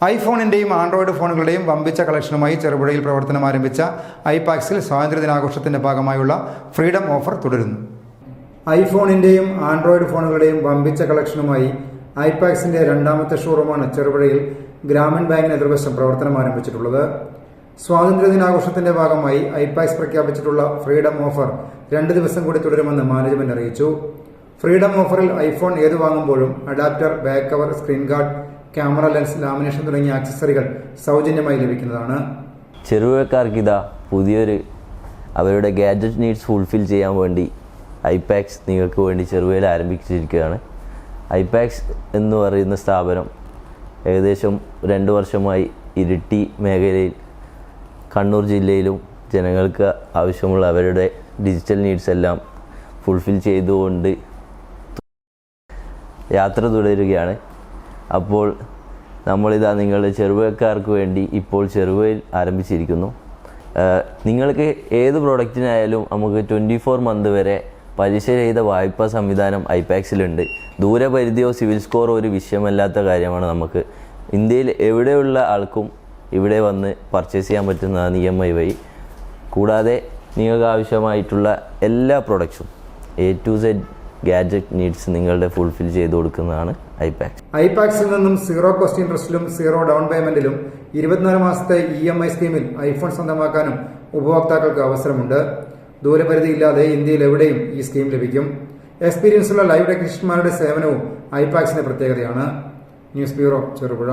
ഐഫോണിൻ്റെയും Android ഫോണുകളുടെയും വമ്പിച്ച കളക്ഷനുമായി ചെറുപുഴയിൽ പ്രവർത്തനം ആരംഭിച്ച ഐപാക്സിൽ സ്വാതന്ത്ര്യദിനാഘോഷത്തിൻ്റെ ഭാഗമായുള്ള ഫ്രീഡം ഓഫർ തുടരുന്നു. ഐഫോണിൻ്റെയും ആൻഡ്രോയിഡ് ഫോണുകളുടെയും വമ്പിച്ച കളക്ഷനുമായി ഐപാക്സിൻ്റെ രണ്ടാമത്തെ ഷോറൂമാണ് ചെറുപുഴയിൽ ഗ്രാമീൺ ബാങ്കിന് എതിർവശം പ്രവർത്തനം ആരംഭിച്ചിട്ടുള്ളത്. സ്വാതന്ത്ര്യദിനാഘോഷത്തിന്റെ ഭാഗമായി ഐപാക്സ് പ്രഖ്യാപിച്ചിട്ടുള്ള ഫ്രീഡം ഓഫർ 2 ദിവസം കൂടി തുടരുമെന്ന് മാനേജ്മെന്റ് അറിയിച്ചു. ഫ്രീഡം ഓഫറിൽ ഐഫോൺ ഏത് വാങ്ങുമ്പോഴും adapter, back cover, screen guard, camera lens, lamination തുടങ്ങിയ ആക്സസറികൾ സൗജന്യമായി ലഭിക്കുന്നതാണ്. ചെറുപുഴക്കാർക്ക് ഇതാ പുതിയൊരു അവരുടെ ഗാഡ്ജറ്റ് നീഡ്സ് ഫുൾഫിൽ ചെയ്യാൻ വേണ്ടി ഐപാക്സ് നിങ്ങൾക്ക് വേണ്ടി ചെറുപുഴയിൽ ആരംഭിച്ചിരിക്കുകയാണ്. ഐപാക്സ് എന്ന് പറയുന്ന സ്ഥാപനം ഏകദേശം 2 വർഷമായി ഇരിട്ടി മേഖലയിൽ കണ്ണൂർ ജില്ലയിലും ജനങ്ങൾക്ക് ആവശ്യമുള്ള അവരുടെ ഡിജിറ്റൽ നീഡ്സ് എല്ലാം ഫുൾഫിൽ ചെയ്തുകൊണ്ട് യാത്ര തുടരുകയാണ്. അപ്പോൾ നമ്മളിതാ നിങ്ങളുടെ ചെറുപുഴക്കാർക്ക് വേണ്ടി ഇപ്പോൾ ചെറുപുഴയിൽ ആരംഭിച്ചിരിക്കുന്നു. നിങ്ങൾക്ക് ഏത് പ്രോഡക്റ്റിനായാലും നമുക്ക് 24 മന്ത് വരെ പലിശരഹിത വായ്പാ സംവിധാനം ഐപാക്സിലുണ്ട്. ദൂരപരിധിയോ സിവിൽ സ്കോറോ ഒരു വിഷയമല്ലാത്ത കാര്യമാണ്. നമുക്ക് ഇന്ത്യയിൽ എവിടെയുള്ള ആൾക്കും ഇവിടെ വന്ന് പർച്ചേസ് ചെയ്യാൻ പറ്റുന്നതാണ് EMI വഴി. കൂടാതെ നിങ്ങൾക്ക് ആവശ്യമായിട്ടുള്ള എല്ലാ പ്രൊഡക്ട്സും A to Z gadget needs നിങ്ങളുടെ ഫുൾഫിൽ ചെയ്ത് കൊടുക്കുന്നതാണ് ഐപാക്സ്. ഐപാക്സിൽ നിന്നും 0 കോസ്റ്റ് ഇൻട്രസ്റ്റിലും 0 ഡൗൺ പേയ്മെന്റിലും 24 മാസത്തെ EMI സ്കീമിൽ ഐഫോൺ സ്വന്തമാക്കാനും ഉപഭോക്താക്കൾക്ക് അവസരമുണ്ട്. ദൂരപരിധി ഇല്ലാതെ ഇന്ത്യയിൽ എവിടെയും ഈ സ്കീം ലഭിക്കും. എക്സ്പീരിയൻസുള്ള ലൈവ് ടെക്നീഷ്യന്മാരുടെ സേവനവും ഐപാക്സിന്റെ പ്രത്യേകതയാണ്. News bureau, Cherupuzha.